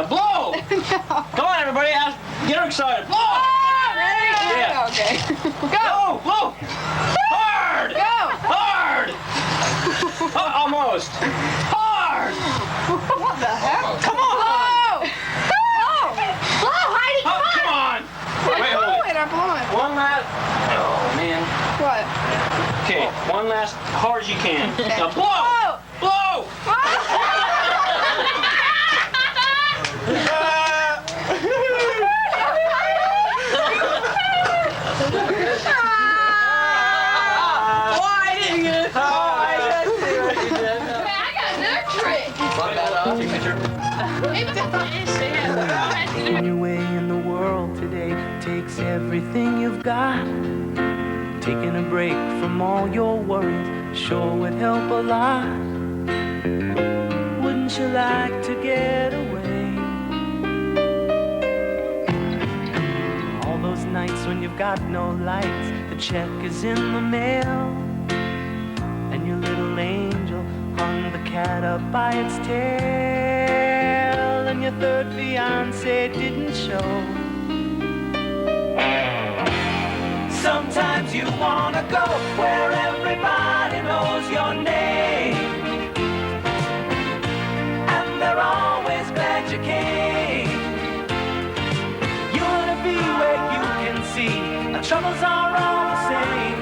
Now blow! No. Come on, everybody, get her excited. Blow! Oh, ready? Yeah. Okay. Go! Blow! Hard! Go! Hard! Almost. Hard! What the heck? Come on! Blow! Blow, Heidi, Come on! Wait, hold it. I'm blowing. One last. Oh, man. What? Okay, one last, hard as you can. Now blow! Blow! Blow! Why didn't you get it? I got another trick. Fuck that off, signature. Any way in the world today takes everything you've got. Taking a break from all your worries sure would help a lot. Wouldn't you like to get away? All those nights when you've got no lights, the check is in the mail, and your little angel hung the cat up by its tail, and your third fiancé didn't show. Sometimes you wanna go where everybody knows your name, and they're always glad you came. You wanna be where you can see the troubles are all the same.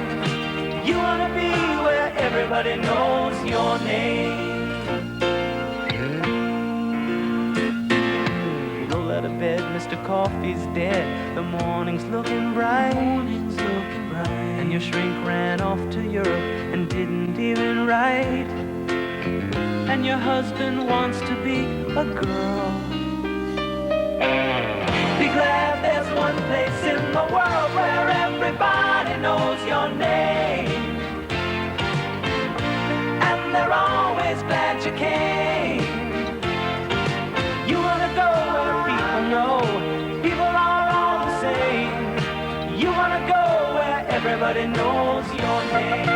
You wanna be where everybody knows your name. Roll out of bed, Mr. Coffee's dead. The morning's looking bright. And your shrink ran off to Europe and didn't even write. And your husband wants to be a girl. Be glad there's one place in the world where everybody knows your name, and they're always glad you came. You wanna go where people know people are all the same. You wanna go where everybody knows your name.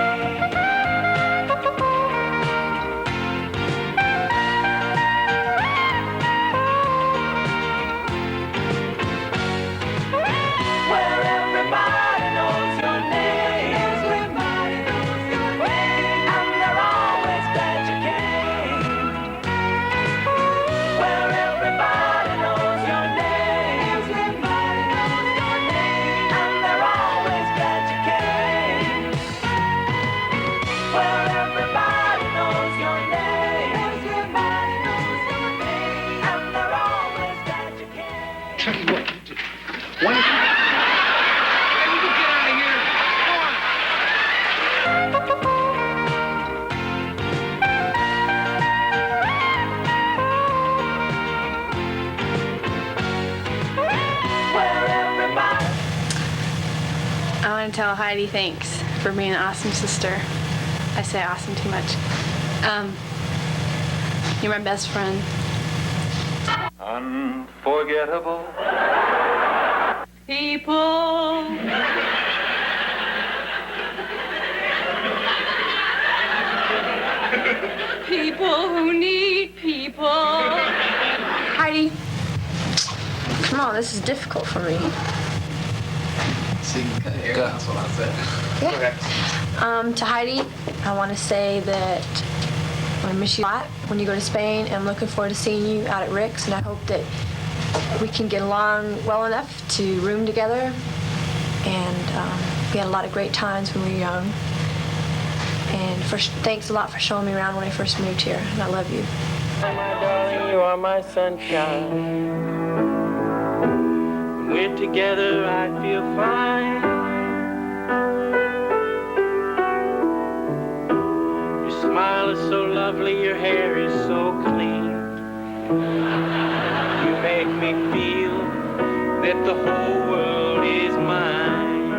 Where everybody knows your name. Everybody knows your name. And they're always glad you came. Where everybody knows your name. Everybody knows your name. And they're always glad you came. Where everybody knows your name. Everybody knows your name. And they're always glad you came. Tell you what, why don't you get out of here? Go on. Where everybody. I want to tell Heidi thanks for being an awesome sister. I say awesome too much. You're my best friend. Unforgettable. People. People who need people. Heidi, come on, this is difficult for me. So you can cut hair, that's what I said. To Heidi, I want to say that I miss you a lot when you go to Spain, and I'm looking forward to seeing you out at Rick's, and I hope that we can get along well enough to room together. And we had a lot of great times when we were young. And thanks a lot for showing me around when I first moved here, and I love you. My darling, you are my sunshine. When we're together, I feel fine. Your smile is so lovely, your hair is so clean. You make me feel that the whole world is mine.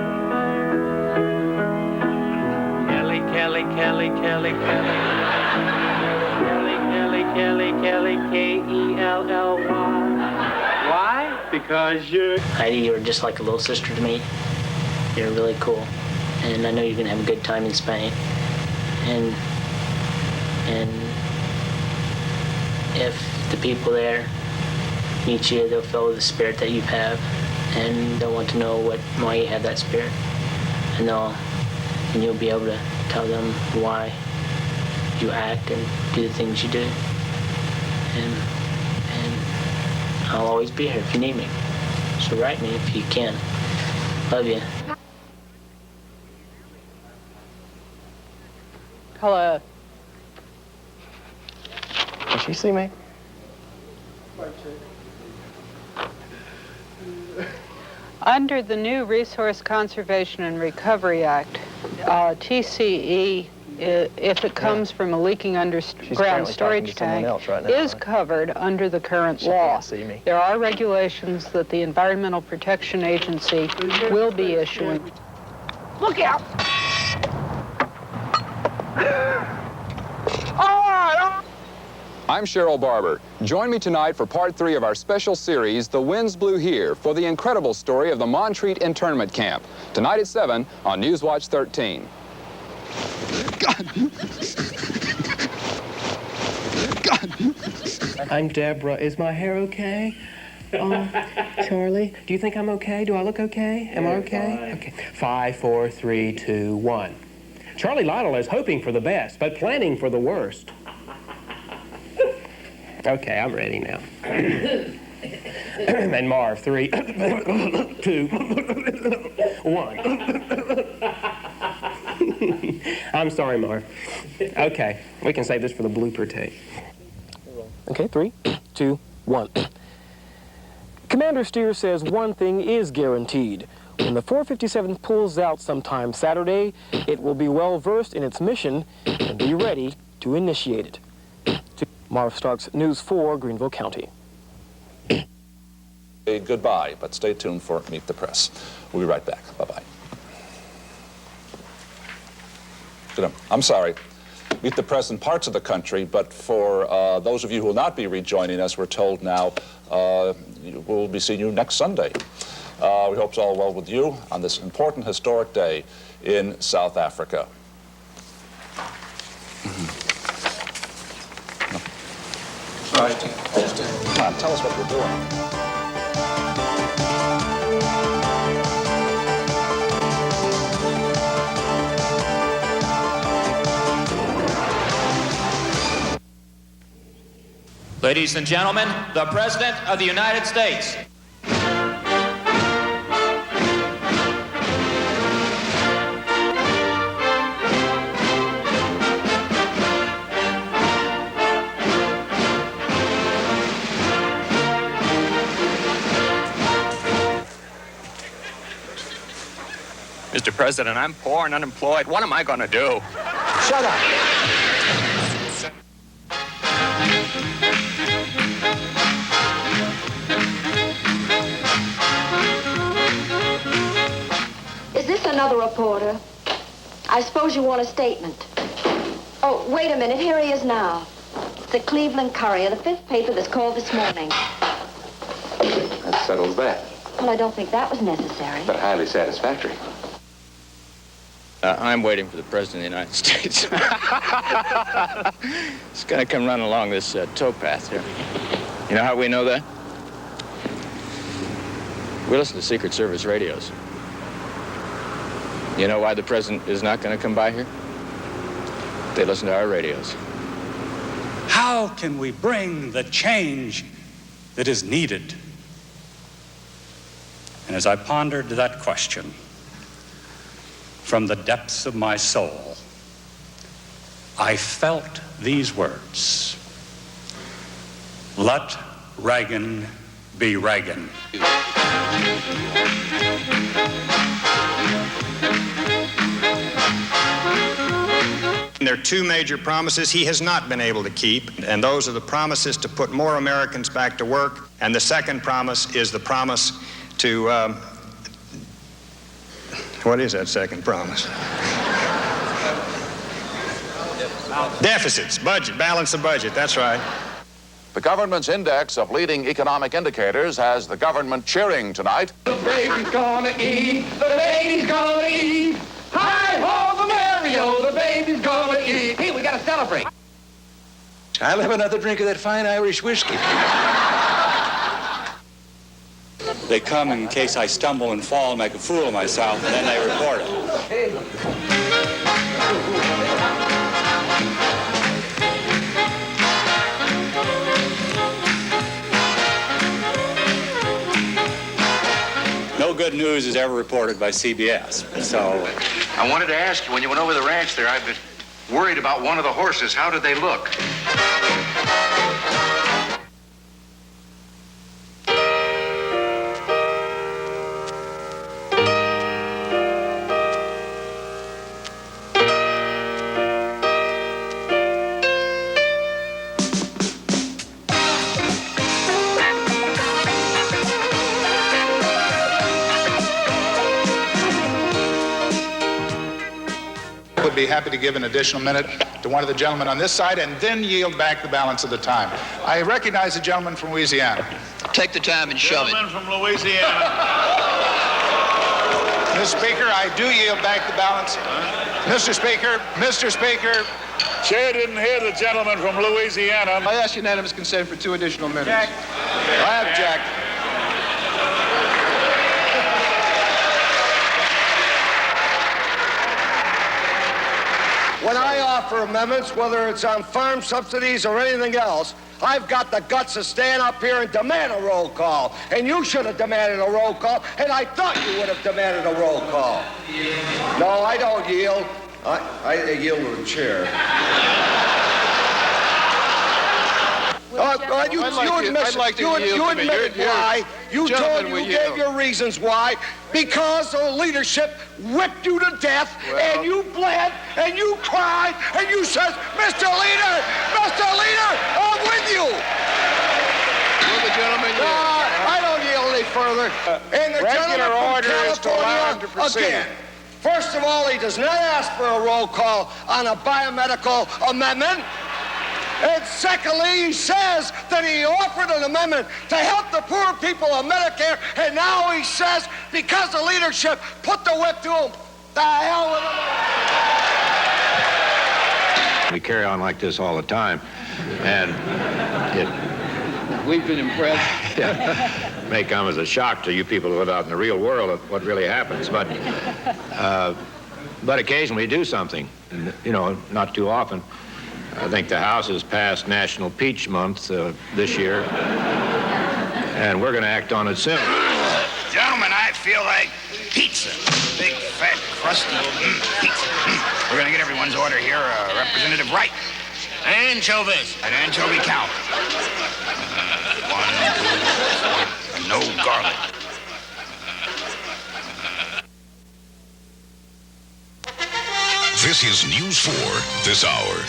Kelly, Kelly, Kelly, Kelly, Kelly. Kelly, Kelly, K-E-L-L-Y. Why? Because you're... Heidi, you're just like a little sister to me. You're really cool. And I know you're going to have a good time in Spain. And if the people there meet you, they'll feel the spirit that you have, and they'll want to know why you have that spirit, and you'll be able to tell them why you act and do the things you do. And I'll always be here if you need me. So write me if you can. Love you. Hello. Can she see me? Under the new Resource Conservation and Recovery Act, TCE, if it comes from a leaking underground storage tank, is covered under the current law. There are regulations that the Environmental Protection Agency will be issuing. Look out! I'm Cheryl Barber. Join me tonight for part 3 of our special series, The Winds Blew Here, for the incredible story of the Montreat internment camp. Tonight at 7 on Newswatch 13. I'm Deborah. Is my hair okay? Charlie, do you think I'm okay? Do I look okay? Am I okay? Okay. 5, 4, 3, 2, 1. Charlie Lytle is hoping for the best, but planning for the worst. Okay, I'm ready now. And Marv, 3, 2, 1. I'm sorry, Marv. Okay, we can save this for the blooper tape. Okay, 3, 2, 1. Commander Steer says one thing is guaranteed. When the 457 pulls out sometime Saturday, it will be well versed in its mission and be ready to initiate it. Marv Starks, News 4, Greenville County. Goodbye, but stay tuned for Meet the Press. We'll be right back. Bye-bye. I'm sorry. Meet the Press in parts of the country, but for those of you who will not be rejoining us, we're told now we'll be seeing you next Sunday. We hope it's all well with you on this important historic day in South Africa. All right, come on, tell us what we're doing. Ladies and gentlemen, the President of the United States. Mr. President, I'm poor and unemployed. What am I going to do? Shut up. Is this another reporter? I suppose you want a statement. Oh, wait a minute. Here he is now. It's the Cleveland Courier, the 5th paper that's called this morning. That settles that. Well, I don't think that was necessary. But highly satisfactory. I'm waiting for the President of the United States. He's going to come running along this towpath here. You know how we know that? We listen to Secret Service radios. You know why the President is not going to come by here? They listen to our radios. How can we bring the change that is needed? And as I pondered that question, from the depths of my soul, I felt these words: let Reagan be Reagan. There are two major promises he has not been able to keep, and those are the promises to put more Americans back to work, and the second promise is the promise to what is that second promise? Deficits, budget, balance the budget, that's right. The government's index of leading economic indicators has the government cheering tonight. The baby's gonna eat, the baby's gonna eat. Hi-ho, the Mario, the baby's gonna eat. Hey, we gotta celebrate. I'll have another drink of that fine Irish whiskey. They come in case I stumble and fall and make a fool of myself, and then they report it. No good news is ever reported by CBS, so... I wanted to ask you, when you went over the ranch there, I've been worried about one of the horses. How did they look? Would be happy to give an additional minute to one of the gentlemen on this side and then yield back the balance of the time. I recognize the gentleman from Louisiana. Take the time and shove it. Gentleman from Louisiana. Mr. Speaker, I do yield back the balance. Mr. Speaker, Chair didn't hear the gentleman from Louisiana. I ask unanimous consent for 2 additional minutes. Jack. I have Jack. When I offer amendments, whether it's on farm subsidies or anything else, I've got the guts to stand up here and demand a roll call. And you should have demanded a roll call, and I thought you would have demanded a roll call. No, I don't yield. I yield to the chair. You admitted why. You gave your reasons why. Because the leadership whipped you to death, and you bled, and you cried, and you said, Mr. Leader, I'm with you. Will the gentleman yield? I don't yield any further. And the Regular order is to allow him to proceed. Again, first of all, he does not ask for a roll call on a biomedical amendment. And secondly, he says that he offered an amendment to help the poor people of Medicare, and now he says, because the leadership put the whip to him, the hell with him. We carry on like this all the time, and We've been impressed. may come as a shock to you people who live out in the real world of what really happens, but occasionally we do something, you know, not too often. I think the House has passed National Peach Month this year, and we're going to act on it soon. Gentlemen, I feel like pizza. Big, fat, crusty pizza. We're going to get everyone's order here. Representative Wright. Anchovies. An anchovy count. 1, 2, 3, no garlic. This is News 4 this hour.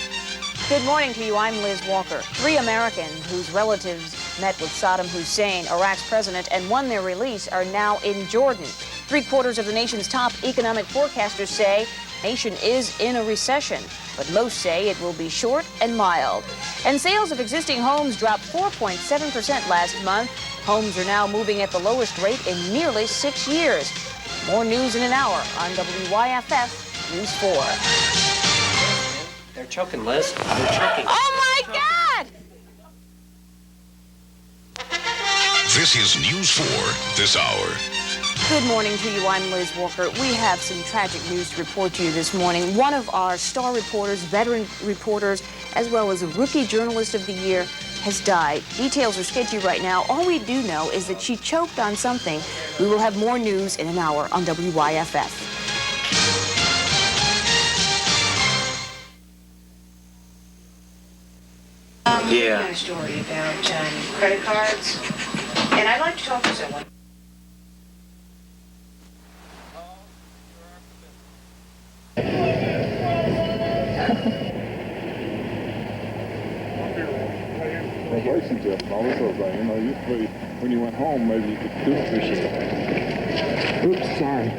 Good morning to you. I'm Liz Walker. 3 Americans whose relatives met with Saddam Hussein, Iraq's president, and won their release are now in Jordan. 3/4 of the nation's top economic forecasters say the nation is in a recession, but most say it will be short and mild. And sales of existing homes dropped 4.7% last month. Homes are now moving at the lowest rate in nearly 6 years. More news in an hour on WYFF News 4. They're choking, Liz. They're choking. Oh, my God! This is News 4 this hour. Good morning to you. I'm Liz Walker. We have some tragic news to report to you this morning. One of our star reporters, veteran reporters, as well as a rookie journalist of the year, has died. Details are sketchy right now. All we do know is that she choked on something. We will have more news in an hour on WYFF. Yeah. A story about credit cards, and I'd like to talk to someone. When you went home, maybe you could do it. Oops, sorry.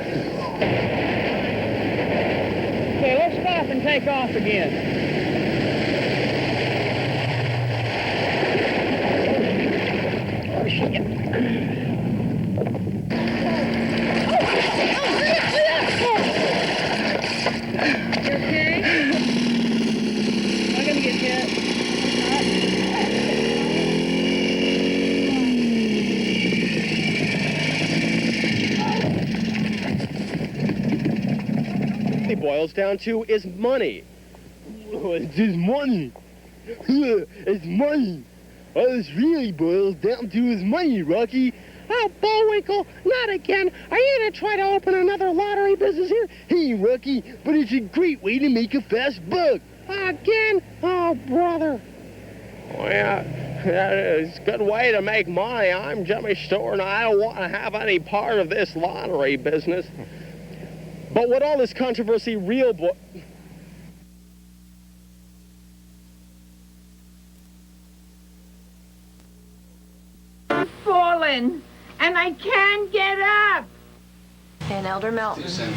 Okay, let's stop and take off again. boils down to is money. It's just money. It's money. All this really boils down to is money, Rocky. Oh, Bullwinkle, not again. Are you going to try to open another lottery business here? Hey, Rocky, but it's a great way to make a fast buck. Again? Oh, brother. Well, it's a good way to make money. I'm Jimmy Stewart, and I don't want to have any part of this lottery business. But what all this controversy real I've fallen, and I can't get up. And Elder Melton.